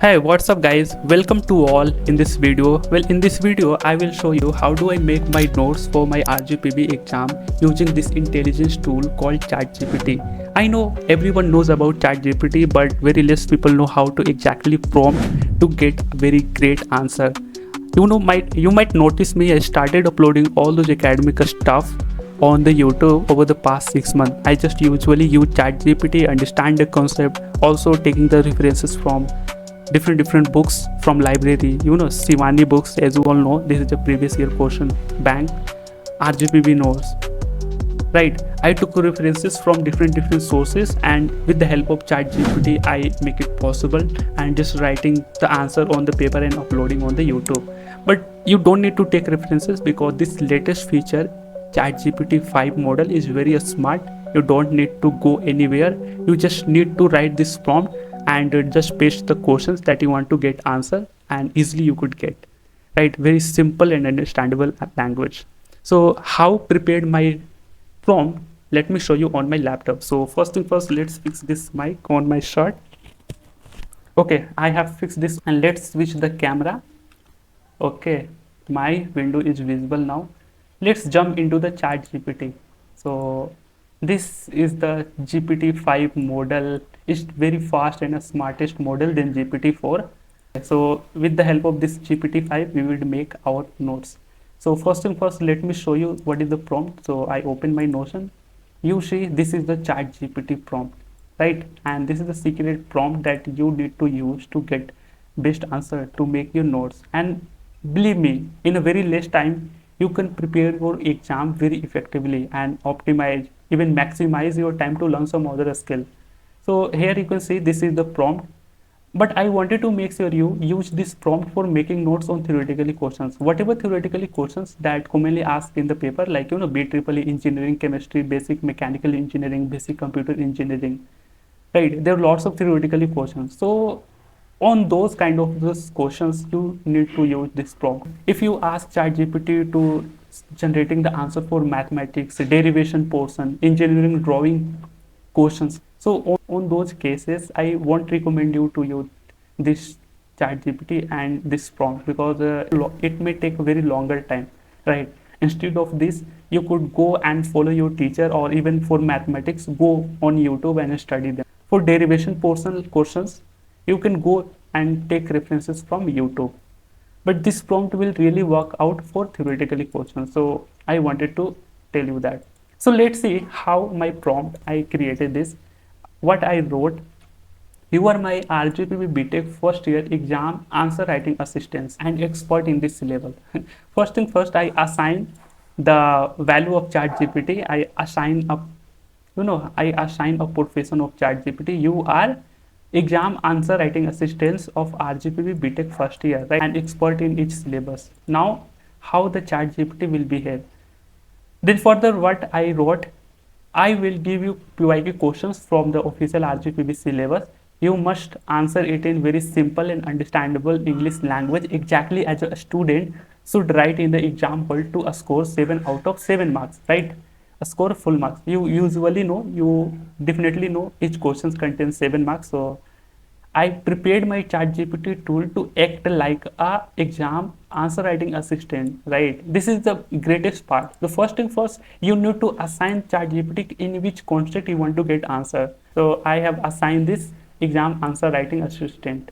Hey, what's up guys? Welcome to all in this video. Well, in this video I will show you how do I make my notes for my RGPV exam using this intelligence tool called ChatGPT. I know everyone knows about ChatGPT, but very less people know how to exactly prompt to get a very great answer. You might notice me, I started uploading all those academic stuff on the YouTube over the past 6 months. I just usually use ChatGPT, understand the concept, also taking the references from different books from library, Shivani books. As you all know, this is a previous year question bank. RGPV knows, right? I took references from different sources, and with the help of ChatGPT I make it possible and just writing the answer on the paper and uploading on the YouTube. But you don't need to take references because this latest feature, ChatGPT 5 model, is very smart. You don't need to go anywhere. You just need to write this prompt and just paste the questions that you want to get answer, and easily you could get, right? Very simple and understandable language. So how prepared my prompt, let me show you on my laptop. So first thing first, let's fix this mic on my shirt. Okay, I have fixed this, and let's switch the camera. Okay, my window is visible now. Let's jump into the chat GPT. So this is the GPT-5 model. It's very fast and a smartest model than GPT-4. So with the help of this GPT-5 we will make our notes. So first thing first, let me show you what is the prompt. So I open my Notion. You see, this is the chat GPT prompt, right? And this is the secret prompt that you need to use to get best answer to make your notes. And believe me, in a very less time you can prepare your exam very effectively and optimize, even maximize your time to learn some other skill. So here you can see this is the prompt, but I wanted to make sure you use this prompt for making notes on theoretically questions, whatever theoretically questions that commonly asked in the paper, like BEEE engineering, chemistry, basic mechanical engineering, basic computer engineering, right? There are lots of theoretically questions. So on those kind of those questions you need to use this prompt. If you ask ChatGPT to generating the answer for mathematics derivation portion, engineering drawing questions, so on those cases I won't recommend you to use this ChatGPT and this prompt, because it may take a very longer time, right? Instead of this, you could go and follow your teacher, or even for mathematics go on YouTube and study them. For derivation portion questions you can go and take references from YouTube, but this prompt will really work out for theoretically questions. So I wanted to tell you that. So let's see how my prompt I created this. What I wrote: you are my RGPV B.Tech first year exam answer writing assistance and expert in this syllabus. First thing first, I assign the value of ChatGPT. I assign a profession of ChatGPT. You are exam answer writing assistance of RGPV B.Tech first year, right? And expert in each syllabus. Now how the ChatGPT will behave. Then further what I wrote, I will give you PYQ questions from the official RGPV syllabus. You must answer it in very simple and understandable English language, exactly as a student should write in the exam hall to a score 7 out of 7 marks, right? A score full marks. You definitely know each question contains 7 marks. So I prepared my ChatGPT tool to act like a exam answer writing assistant, right? This is the greatest part. The first thing first, you need to assign ChatGPT in which context you want to get answer. So I have assigned this exam answer writing assistant.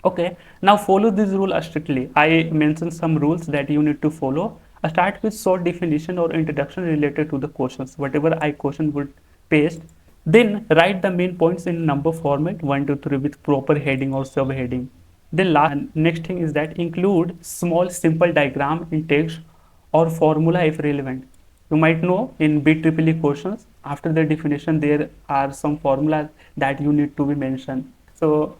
Okay, now follow this rule strictly. I mentioned some rules that you need to follow. Start with short definition or introduction related to the questions, whatever I question would paste. Then write the main points in number format 1 to 3 with proper heading or subheading. Then next thing is that include small simple diagram in text or formula if relevant. You might know in BEEE questions, after the definition there are some formulas that you need to be mentioned. So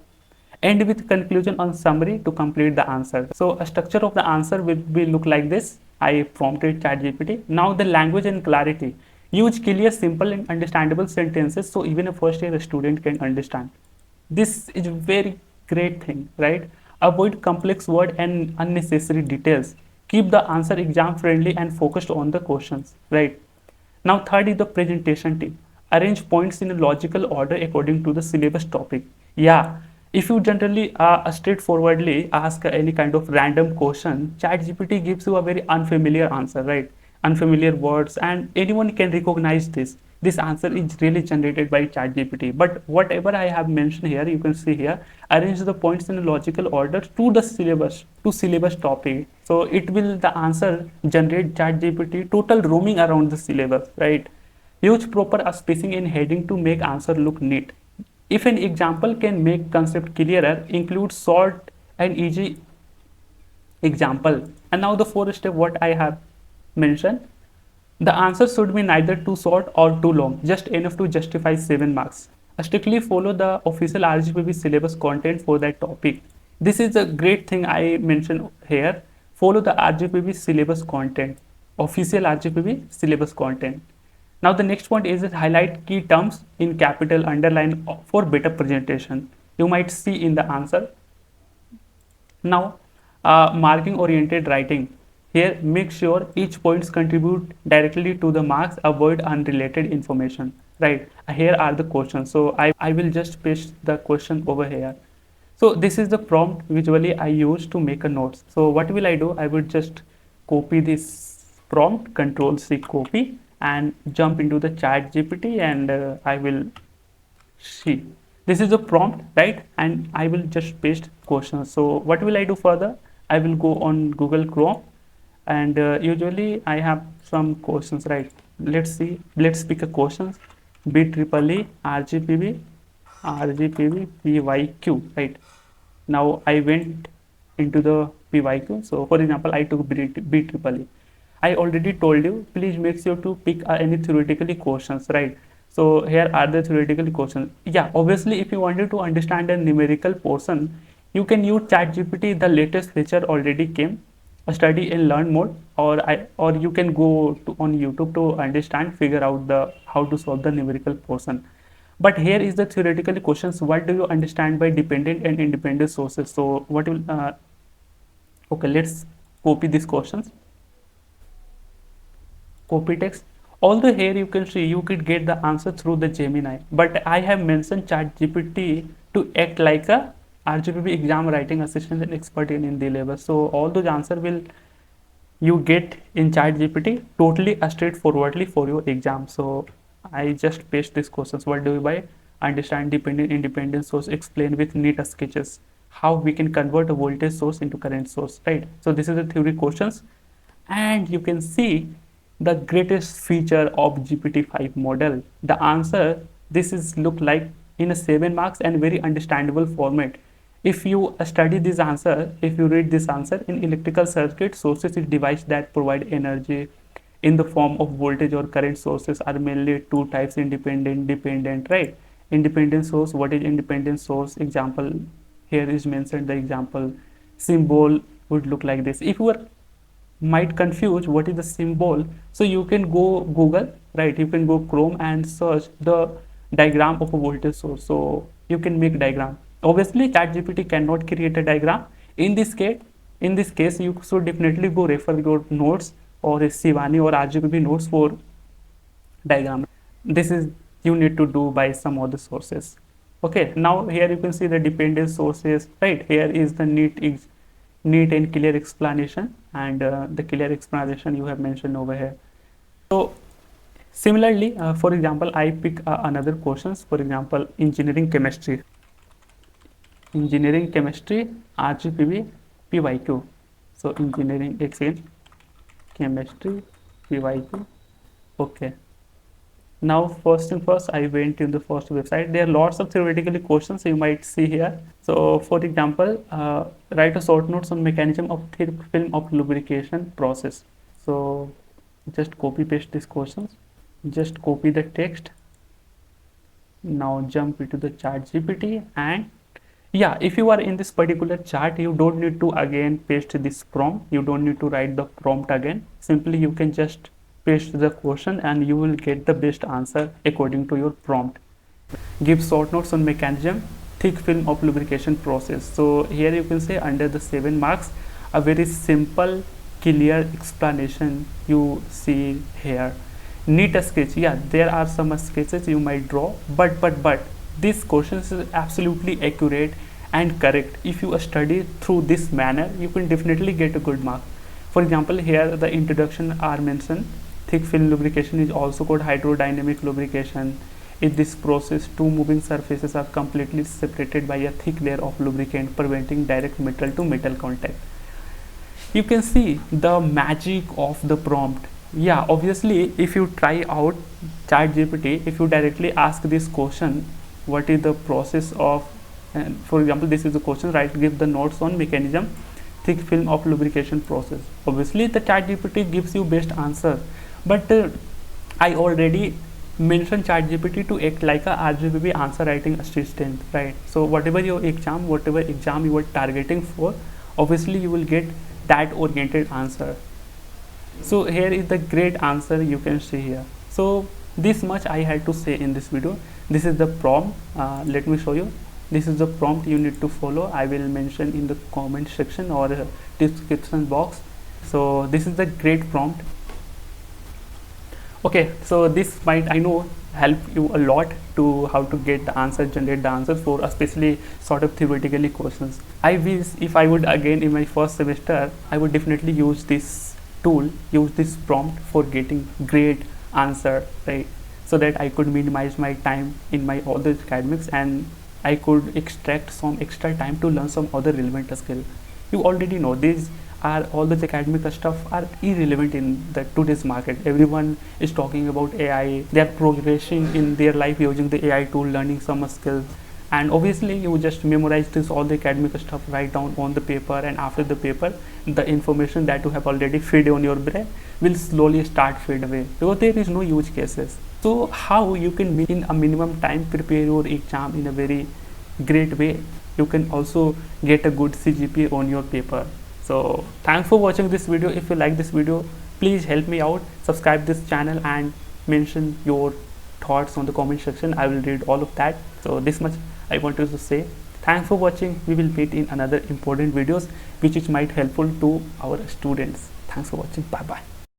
end with conclusion on summary to complete the answer. So a structure of the answer will be look like this. I prompted ChatGPT. Now the language and clarity. Use clear, simple and understandable sentences so even a first year student can understand. This is a very great thing, right? Avoid complex word and unnecessary details. Keep the answer exam friendly and focused on the questions, right? Now third is the presentation tip. Arrange points in a logical order according to the syllabus topic. Yeah, If you generally straightforwardly ask any kind of random question, ChatGPT gives you a very unfamiliar answer, right? Unfamiliar words, and anyone can recognize this. This answer is really generated by ChatGPT. But whatever I have mentioned here, you can see here, arrange the points in a logical order to the syllabus, to syllabus topic. So it will the answer generate ChatGPT total roaming around the syllabus, right? Use proper spacing and heading to make answer look neat. If an example can make concept clearer, include short and easy example. And now the fourth step what I have mentioned. The answer should be neither too short or too long, just enough to justify 7 marks. Strictly follow the official RGPV syllabus content for that topic. This is a great thing I mentioned here. Follow the RGPV syllabus content, official RGPV syllabus content. Now the next point is highlight key terms in capital underline for better presentation. You might see in the answer. Now marking oriented writing. Here make sure each points contribute directly to the marks, avoid unrelated information. Right, here are the questions. So I will just paste the question over here. So this is the prompt visually I use to make a notes. So what will I do? I will just copy this prompt, Control C copy, and jump into the chat GPT, and I will see. This is a prompt, right? And I will just paste questions. So what will I do further? I will go on Google Chrome, and usually I have some questions, right? Let's see. Let's pick a questions. B.Triple RGPV PYQ, right? Now I went into the PYQ. So for example, I took B.Triple. I already told you, please make sure to pick any theoretically questions, right? So here are the theoretical questions. Yeah, obviously, if you wanted to understand a numerical portion, you can use ChatGPT. The latest feature already came, a study and learn mode, or you can go on YouTube to understand, figure out the how to solve the numerical portion. But here is the theoretical questions. What do you understand by dependent and independent sources? So what will okay, let's copy these questions. Copy text. Although here you can see you could get the answer through the Gemini, but I have mentioned ChatGPT to act like a RGPV exam writing assistant and expert in the level. So all those answer will you get in ChatGPT totally straightforwardly for your exam. So I just paste these questions. What do you by understand dependent independent source? Explain with neat sketches how we can convert a voltage source into current source, right? So this is the theory questions, and you can see the greatest feature of GPT-5 model. The answer, this is look like in a 7 marks and very understandable format. If you study this answer, if you read this answer, in electrical circuit, sources is device that provide energy in the form of voltage or current. Sources are mainly two types, independent, dependent, right? Independent source, what is independent source? Example, here is mentioned the example. Symbol would look like this. If you are might confuse what is the symbol, so you can go Google, right? You can go Chrome and search the diagram of a voltage source, so you can make diagram. Obviously ChatGPT cannot create a diagram. In this case you should definitely go refer your notes or a Shivani or RGPV notes for diagram. This is you need to do by some other sources. Okay, now here you can see the dependent sources, right? Here is the neat and clear explanation, and the clear explanation you have mentioned over here. So similarly, for example, I pick another questions. For example, engineering chemistry RGPV PYQ. So engineering again chemistry PYQ. Okay, now first thing first, I went in the first website. There are lots of theoretical questions you might see here. So for example, write a short notes on mechanism of thick film of lubrication process. So just copy paste these questions, just copy the text. Now jump into the chat GPT, and yeah, if you are in this particular chart, you don't need to again paste this prompt. You don't need to write the prompt again. Simply you can just paste the question and you will get the best answer according to your prompt. Give short notes on mechanism thick film of lubrication process. So here you can say under the 7 marks, a very simple clear explanation you see here. Neat sketch. Yeah, there are some sketches you might draw, but this question is absolutely accurate and correct. If you study through this manner, you can definitely get a good mark. For example, here the introduction are mentioned. Thick film lubrication is also called hydrodynamic lubrication. In this process, two moving surfaces are completely separated by a thick layer of lubricant, preventing direct metal to metal contact. You can see the magic of the prompt. Yeah, obviously, if you try out ChatGPT, if you directly ask this question, what is the process of, and for example, this is the question, right? Give the notes on mechanism, thick film of lubrication process. Obviously, the ChatGPT gives you best answer, but I already mentioned ChatGPT to act like a RGPV answer writing assistant, right? So whatever your exam, whatever exam you are targeting for, obviously you will get that oriented answer. So here is the great answer you can see here. So this much I had to say in this video. This is the prompt. Let me show you. This is the prompt you need to follow. I will mention in the comment section or description box. So this is the great prompt. Okay, so this might, I know, help you a lot to how to get the answer, generate the answers for especially sort of theoretically questions. I wish if I would again in my first semester, I would definitely use this tool, use this prompt for getting great answer, right? So that I could minimize my time in my other academics and I could extract some extra time to learn some other relevant skill. You already know these are all the academic stuff are irrelevant in the today's market. Everyone is talking about AI. They are progressing in their life using the AI tool, learning some skills. And obviously you just memorize this all the academic stuff, write down on the paper, and after the paper the information that you have already fed on your brain will slowly start fade away because there is no use cases. So how you can in a minimum time prepare your exam in a very great way, you can also get a good CGPA on your paper. So thanks for watching this video. If you like this video, please help me out, subscribe this channel and mention your thoughts on the comment section. I will read all of that. So this much I wanted to say. Thanks for watching. We will meet in another important videos which is might helpful to our students. Thanks for watching. Bye bye.